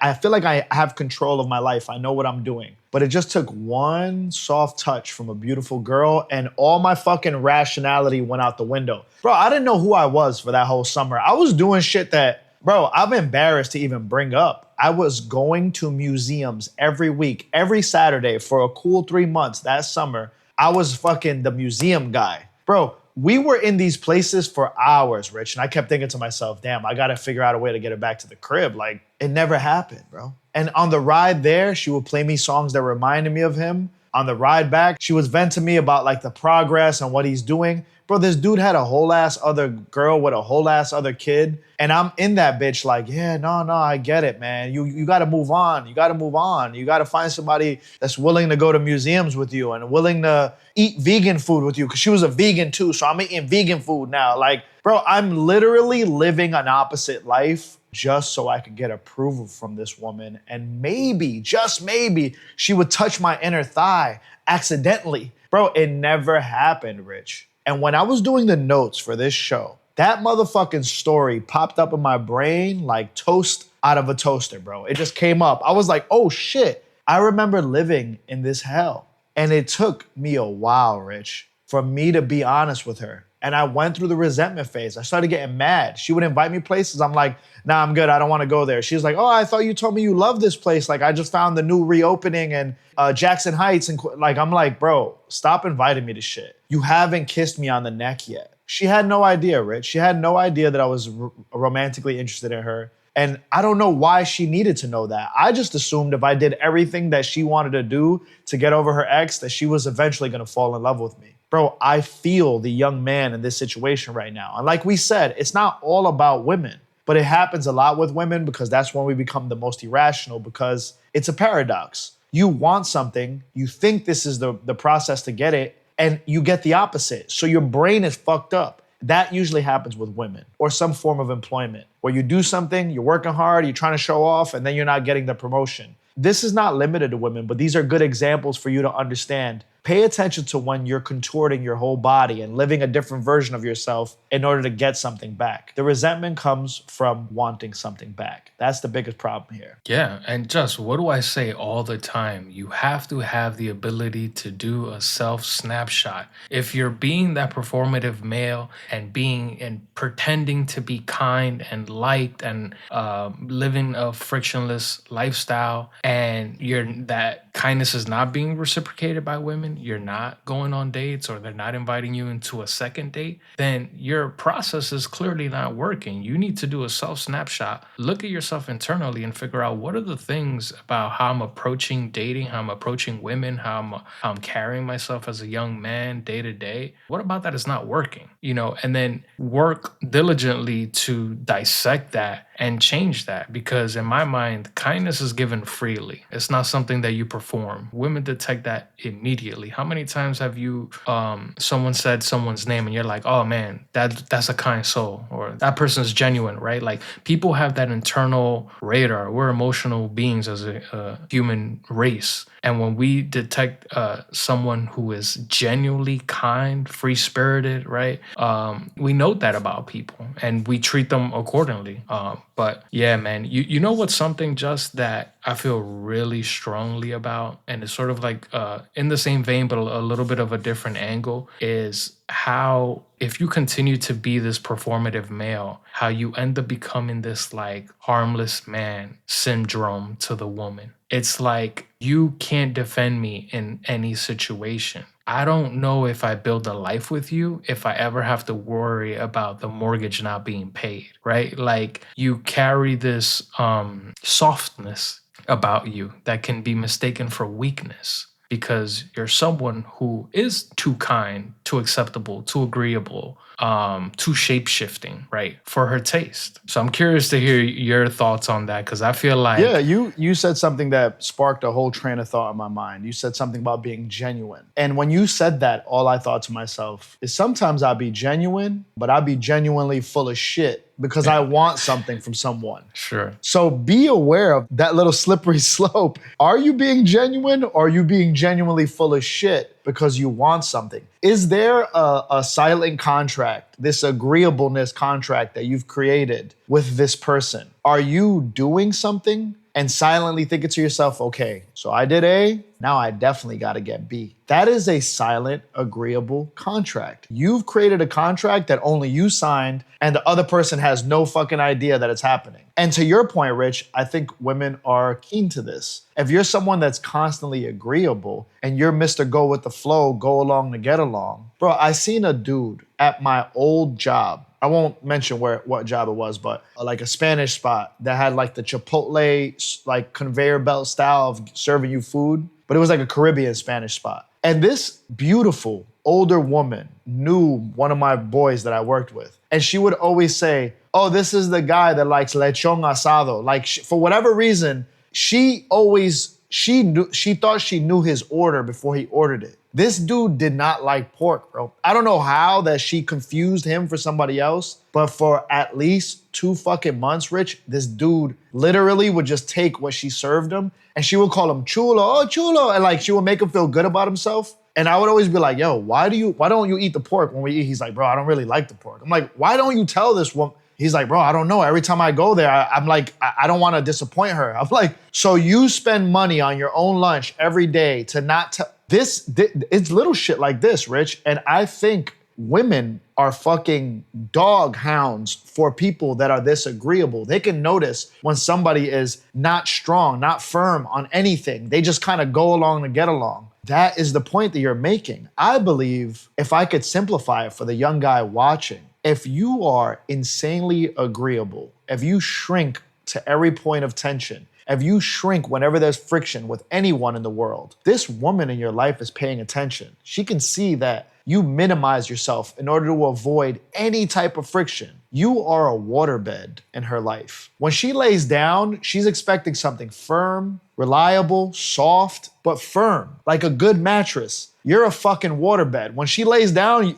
I feel like I have control of my life. I know what I'm doing. But it just took one soft touch from a beautiful girl and all my fucking rationality went out the window. Bro, I didn't know who I was for that whole summer. I was doing shit that, bro, I'm embarrassed to even bring up. I was going to museums every week, every Saturday for a cool 3 months that summer. I was fucking the museum guy. Bro, we were in these places for hours, Rich, and I kept thinking to myself, damn, I gotta figure out a way to get it back to the crib. Like, it never happened, bro. And on the ride there, she would play me songs that reminded me of him. On the ride back, she was venting to me about like the progress and what he's doing. Bro, this dude had a whole ass other girl with a whole ass other kid. And I'm in that bitch like, yeah, no, I get it, man. You gotta move on. You gotta move on. You gotta find somebody that's willing to go to museums with you and willing to eat vegan food with you. Cause she was a vegan too, so I'm eating vegan food now. Like, bro, I'm literally living an opposite life just so I could get approval from this woman. And maybe, just maybe, she would touch my inner thigh accidentally. Bro, it never happened, Rich. And when I was doing the notes for this show, that motherfucking story popped up in my brain like toast out of a toaster, bro. It just came up. I was like, oh shit, I remember living in this hell. And it took me a while, Rich, for me to be honest with her. And I went through the resentment phase. I started getting mad. She would invite me places. I'm like, nah, I'm good. I don't want to go there. She's like, oh, I thought you told me you love this place. Like, I just found the new reopening in Jackson Heights. And like, I'm like, bro, stop inviting me to shit. You haven't kissed me on the neck yet. She had no idea, Rich. She had no idea that I was romantically interested in her. And I don't know why she needed to know that. I just assumed if I did everything that she wanted to do to get over her ex, that she was eventually going to fall in love with me. Bro, I feel the young man in this situation right now. And like we said, it's not all about women, but it happens a lot with women because that's when we become the most irrational because it's a paradox. You want something, you think this is the process to get it, and you get the opposite. So your brain is fucked up. That usually happens with women or some form of employment where you do something, you're working hard, you're trying to show off, and then you're not getting the promotion. This is not limited to women, but these are good examples for you to understand. Pay attention to when you're contorting your whole body and living a different version of yourself in order to get something back. The resentment comes from wanting something back. That's the biggest problem here. Yeah, and just what do I say all the time? You have to have the ability to do a self snapshot. If you're being that performative male and being and pretending to be kind and liked and living a frictionless lifestyle, and that kindness is not being reciprocated by women, you're not going on dates or they're not inviting you into a second date, then your process is clearly not working. You need to do a self snapshot, look at yourself internally and figure out what are the things about how I'm approaching dating, how I'm approaching women, how I'm carrying myself as a young man day to day. What about that is not working? And then work diligently to dissect that and change that, because in my mind, kindness is given freely. It's not something that you perform. Women detect that immediately. How many times have you, someone said someone's name and you're like, oh man, that's a kind soul, or that person's genuine, right? Like people have that internal radar. We're emotional beings as a human race. And when we detect someone who is genuinely kind, free-spirited, right, we note that about people and we treat them accordingly. But yeah, man, you know what's something just that I feel really strongly about, and it's sort of like in the same vein, but a little bit of a different angle, is how if you continue to be this performative male, how you end up becoming this like harmless man syndrome to the woman. It's like you can't defend me in any situation. I don't know if I build a life with you if I ever have to worry about the mortgage not being paid, right? Like you carry this softness about you that can be mistaken for weakness because you're someone who is too kind, too acceptable, too agreeable, too shape-shifting, right, for her taste. So I'm curious to hear your thoughts on that, because I feel like... Yeah, you said something that sparked a whole train of thought in my mind. You said something about being genuine. And when you said that, all I thought to myself is sometimes I'll be genuine, but I'll be genuinely full of shit because I want something from someone. Sure. So be aware of that little slippery slope. Are you being genuine or are you being genuinely full of shit because you want something? Is there a silent contract, this agreeableness contract that you've created with this person? Are you doing something and silently thinking to yourself, okay, so I did A, now I definitely got to get B. That is a silent, agreeable contract. You've created a contract that only you signed and the other person has no fucking idea that it's happening. And to your point, Rich, I think women are keen to this. If you're someone that's constantly agreeable and you're Mr. Go with the flow, go along to get along. Bro, I seen a dude at my old job. I won't mention what job it was, but like a Spanish spot that had like the Chipotle like conveyor belt style of serving you food, but it was like a Caribbean Spanish spot. And this beautiful older woman knew one of my boys that I worked with. And she would always say, oh, this is the guy that likes lechon asado. Like for whatever reason, she thought she knew his order before he ordered it. This dude did not like pork, bro. I don't know how that she confused him for somebody else, but for at least 2 fucking months, Rich, this dude literally would just take what she served him and she would call him chulo, oh chulo, and like she would make him feel good about himself. And I would always be like, yo, why don't you eat the pork when we eat? He's like, bro, I don't really like the pork. I'm like, why don't you tell this woman? He's like, bro, I don't know. Every time I go there, I'm like, I don't want to disappoint her. I'm like, so you spend money on your own lunch every day to not tell this, it's little shit like this, Rich. And I think women are fucking dog hounds for people that are this agreeable. They can notice when somebody is not strong, not firm on anything. They just kind of go along to get along. That is the point that you're making. I believe if I could simplify it for the young guy watching, if you are insanely agreeable, if you shrink to every point of tension, if you shrink whenever there's friction with anyone in the world, this woman in your life is paying attention. She can see that you minimize yourself in order to avoid any type of friction. You are a waterbed in her life. When she lays down, she's expecting something firm, reliable, soft, but firm, like a good mattress. You're a fucking waterbed. When she lays down,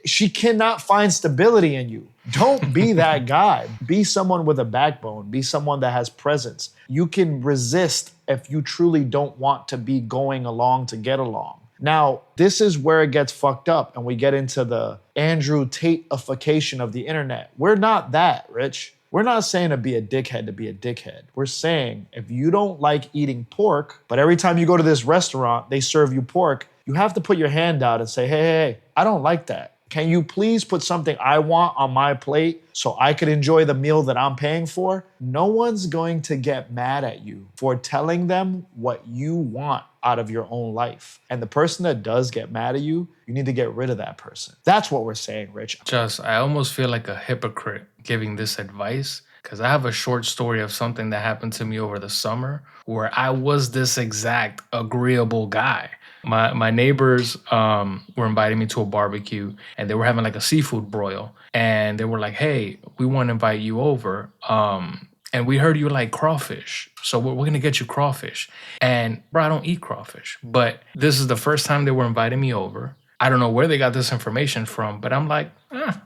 she cannot find stability in you. Don't be that guy. Be someone with a backbone. Be someone that has presence. You can resist if you truly don't want to be going along to get along. Now, this is where it gets fucked up and we get into the Andrew Tate-ification of the internet. We're not that, Rich. We're not saying to be a dickhead to be a dickhead. We're saying if you don't like eating pork, but every time you go to this restaurant, they serve you pork, you have to put your hand out and say, hey, I don't like that. Can you please put something I want on my plate so I could enjoy the meal that I'm paying for? No one's going to get mad at you for telling them what you want out of your own life. And the person that does get mad at you, you need to get rid of that person. That's what we're saying, Rich. I almost feel like a hypocrite giving this advice because I have a short story of something that happened to me over the summer where I was this exact agreeable guy. My neighbors were inviting me to a barbecue and they were having like a seafood broil. And they were like, hey, we want to invite you over. And we heard you like crawfish. So we're going to get you crawfish. And bro, I don't eat crawfish. But this is the first time they were inviting me over. I don't know where they got this information from, but I'm like,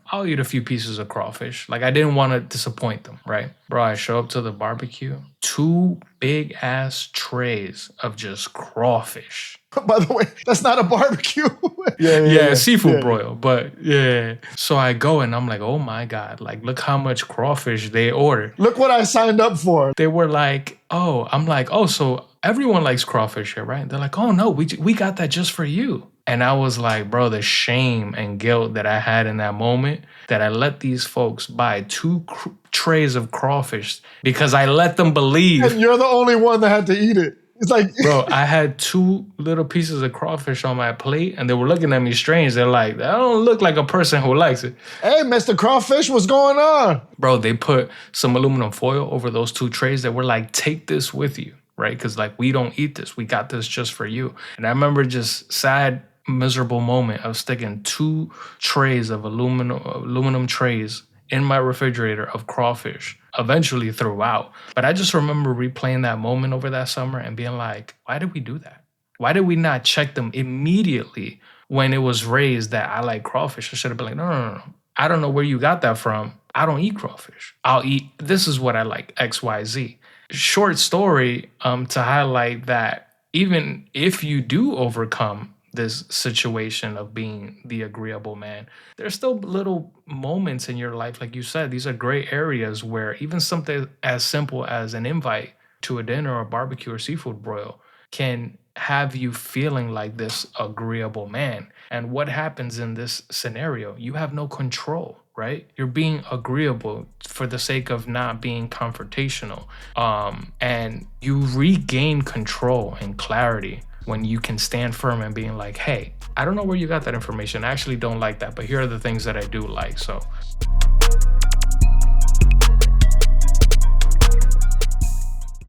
I'll eat a few pieces of crawfish. Like I didn't want to disappoint them, right? Bro, I show up to the barbecue, 2 big ass trays of just crawfish. By the way, that's not a barbecue. Yeah, seafood broil, but yeah. So I go and I'm like, oh my God, like look how much crawfish they ordered. Look what I signed up for. They were like, I'm like, so everyone likes crawfish here, right? They're like, oh no, we got that just for you. And I was like, bro, the shame and guilt that I had in that moment that I let these folks buy 2 trays of crawfish because I let them believe. And you're the only one that had to eat it. It's like, bro, I had 2 little pieces of crawfish on my plate and they were looking at me strange. They're like, that don't look like a person who likes it. Hey, Mr. Crawfish, what's going on? Bro, they put some aluminum foil over those 2 trays that were like, take this with you, right? Because like, we don't eat this. We got this just for you. And I remember just sad, miserable moment of sticking 2 trays of aluminum trays in my refrigerator of crawfish, eventually threw out. But I just remember replaying that moment over that summer and being like, why did we do that? Why did we not check them immediately when it was raised that I like crawfish? I should have been like, no. I don't know where you got that from. I don't eat crawfish. This is what I like, X, Y, Z. Short story to highlight that even if you do overcome this situation of being the agreeable man, there's still little moments in your life, like you said, these are gray areas where even something as simple as an invite to a dinner or barbecue or seafood broil can have you feeling like this agreeable man. And what happens in this scenario? You have no control, right? You're being agreeable for the sake of not being confrontational. And you regain control and clarity when you can stand firm and being like, hey, I don't know where you got that information. I actually don't like that, but here are the things that I do like. So